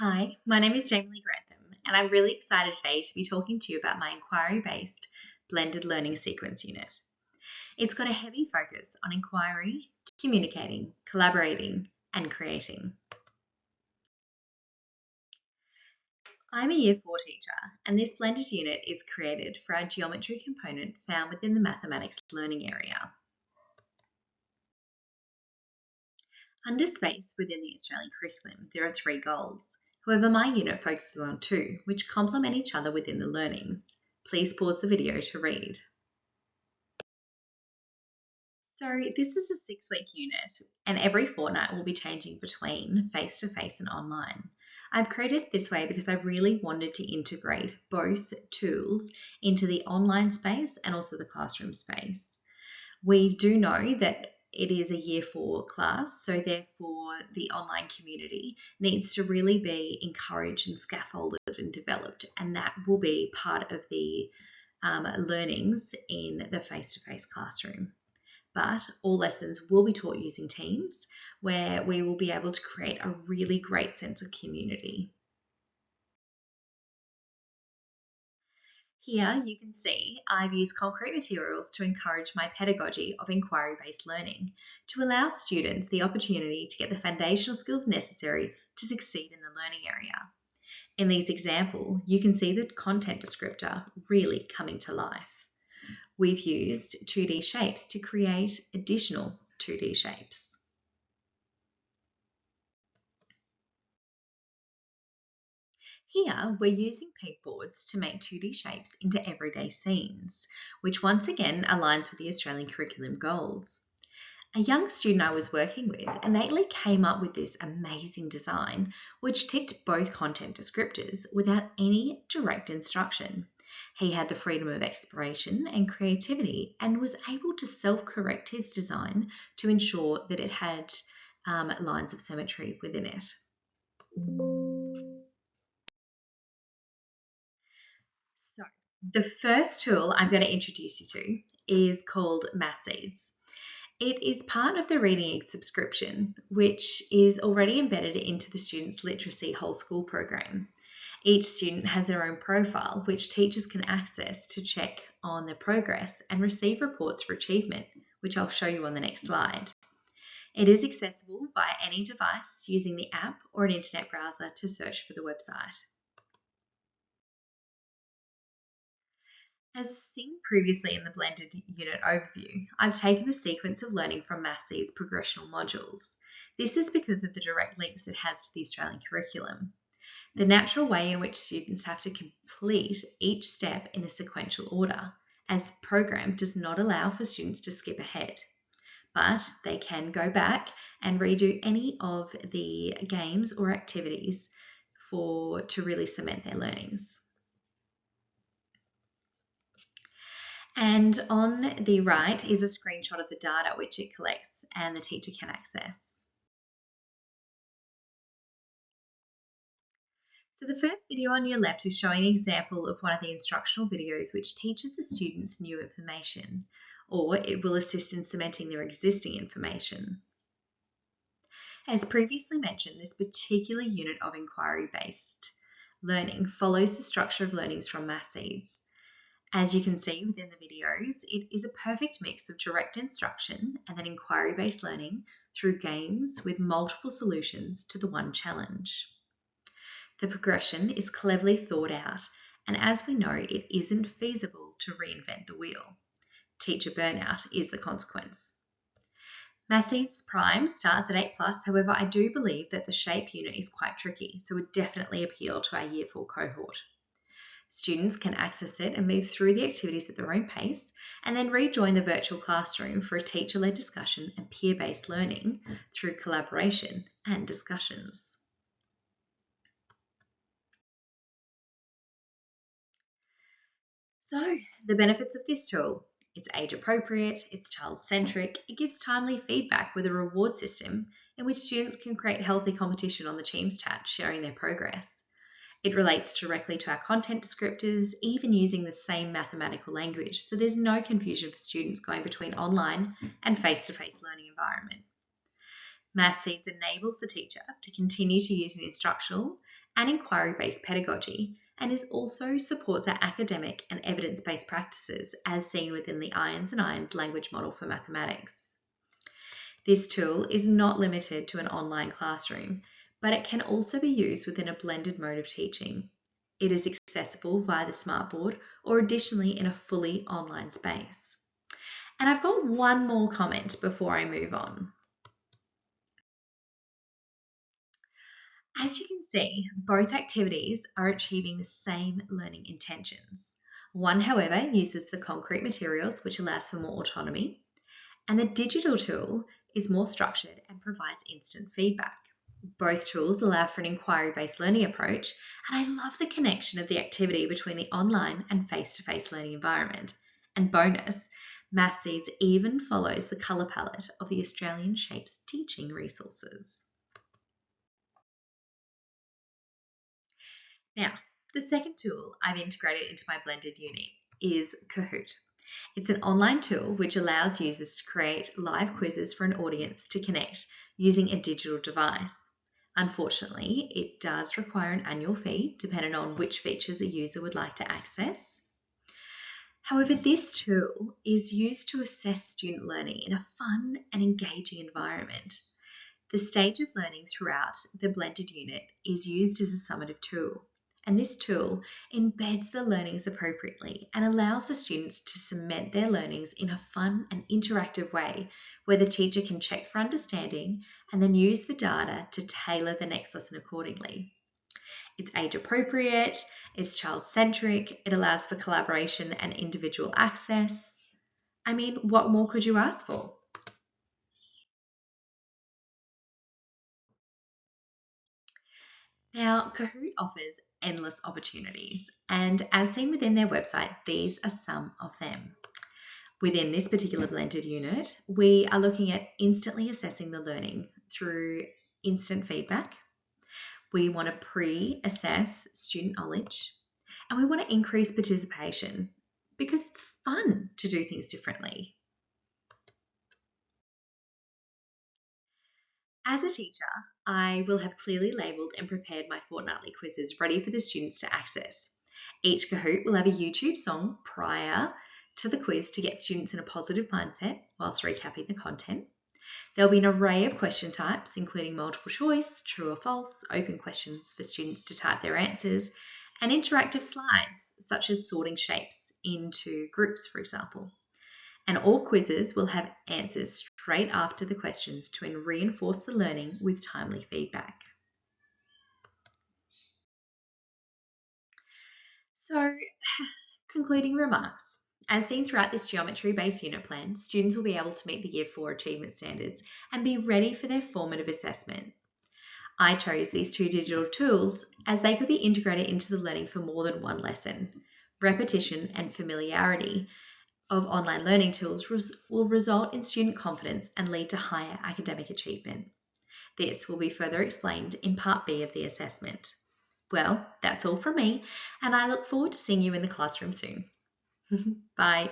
Hi, my name is Jaimee-Lee, and I'm really excited today to be talking to you about my inquiry-based blended learning sequence unit. It's got a heavy focus on inquiry, communicating, collaborating, and creating. I'm a Year 4 teacher, and this blended unit is created for our geometry component found within the mathematics learning area. Under space within the Australian curriculum, there are 3 goals. However, my unit focuses on 2, which complement each other within the learnings. Please pause the video to read. So this is a 6-week unit, and every fortnight will be changing between face-to-face and online. I've created it this way because I really wanted to integrate both tools into the online space and also the classroom space. We do know that it is a Year 4 class, so therefore the online community needs to really be encouraged and scaffolded and developed, and that will be part of the learnings in the face-to-face classroom. But all lessons will be taught using Teams, where we will be able to create a really great sense of community. Here you can see I've used concrete materials to encourage my pedagogy of inquiry-based learning to allow students the opportunity to get the foundational skills necessary to succeed in the learning area. In these examples, you can see the content descriptor really coming to life. We've used 2D shapes to create additional 2D shapes. Here, we're using pegboards to make 2D shapes into everyday scenes, which once again aligns with the Australian curriculum goals. A young student I was working with innately came up with this amazing design, which ticked both content descriptors without any direct instruction. He had the freedom of exploration and creativity and was able to self-correct his design to ensure that it had lines of symmetry within it. So, the first tool I'm going to introduce you to is called Mathseeds. It is part of the Reading Egg subscription, which is already embedded into the students' literacy whole school program. Each student has their own profile, which teachers can access to check on their progress and receive reports for achievement, which I'll show you on the next slide. It is accessible via any device using the app or an internet browser to search for the website. As seen previously in the blended unit overview, I've taken the sequence of learning from Mathseeds' progressional modules. This is because of the direct links it has to the Australian curriculum. The natural way in which students have to complete each step in a sequential order, as the program does not allow for students to skip ahead. But they can go back and redo any of the games or activities to really cement their learnings. And on the right is a screenshot of the data which it collects and the teacher can access. So the first video on your left is showing an example of one of the instructional videos which teaches the students new information, or it will assist in cementing their existing information. As previously mentioned, this particular unit of inquiry-based learning follows the structure of learnings from Mathseeds. As you can see within the videos, it is a perfect mix of direct instruction and then inquiry-based learning through games with multiple solutions to the one challenge. The progression is cleverly thought out, and as we know, it isn't feasible to reinvent the wheel. Teacher burnout is the consequence. Mathseeds Prime starts at 8+, however, I do believe that the shape unit is quite tricky, so would definitely appeal to our Year 4 cohort. Students can access it and move through the activities at their own pace, and then rejoin the virtual classroom for a teacher-led discussion and peer-based learning through collaboration and discussions. So, the benefits of this tool. It's age-appropriate, it's child-centric, it gives timely feedback with a reward system in which students can create healthy competition on the Teams chat, sharing their progress. It relates directly to our content descriptors, even using the same mathematical language, so there's no confusion for students going between online and face-to-face learning environment. Mathseeds enables the teacher to continue to use an instructional and inquiry-based pedagogy, and also supports our academic and evidence-based practices as seen within the IONS and IONS language model for mathematics. This tool is not limited to an online classroom, but it can also be used within a blended mode of teaching. It is accessible via the smartboard or additionally in a fully online space. And I've got one more comment before I move on. As you can see, both activities are achieving the same learning intentions. One, however, uses the concrete materials, which allows for more autonomy, and the digital tool is more structured and provides instant feedback. Both tools allow for an inquiry-based learning approach, and I love the connection of the activity between the online and face-to-face learning environment. And bonus, Mathseeds even follows the colour palette of the Australian Shapes teaching resources. Now, the second tool I've integrated into my blended unit is Kahoot. It's an online tool which allows users to create live quizzes for an audience to connect using a digital device. Unfortunately, it does require an annual fee depending on which features a user would like to access. However, this tool is used to assess student learning in a fun and engaging environment. The stage of learning throughout the blended unit is used as a summative tool, and this tool embeds the learnings appropriately and allows the students to cement their learnings in a fun and interactive way where the teacher can check for understanding and then use the data to tailor the next lesson accordingly. It's age appropriate, it's child centric, it allows for collaboration and individual access. I mean, what more could you ask for? Now, Kahoot offers endless opportunities, and as seen within their website, these are some of them. Within this particular blended unit, we are looking at instantly assessing the learning through instant feedback. We want to pre-assess student knowledge, and we want to increase participation because it's fun to do things differently. As a teacher, I will have clearly labelled and prepared my fortnightly quizzes ready for the students to access. Each Kahoot will have a YouTube song prior to the quiz to get students in a positive mindset whilst recapping the content. There'll be an array of question types, including multiple choice, true or false, open questions for students to type their answers, and interactive slides, such as sorting shapes into groups, for example. And all quizzes will have answers straight after the questions to reinforce the learning with timely feedback. So, concluding remarks. As seen throughout this geometry-based unit plan, students will be able to meet the Year 4 achievement standards and be ready for their formative assessment. I chose these two digital tools as they could be integrated into the learning for more than one lesson. Repetition and familiarity of online learning tools will result in student confidence and lead to higher academic achievement. This will be further explained in Part B of the assessment. Well, that's all from me, and I look forward to seeing you in the classroom soon. Bye.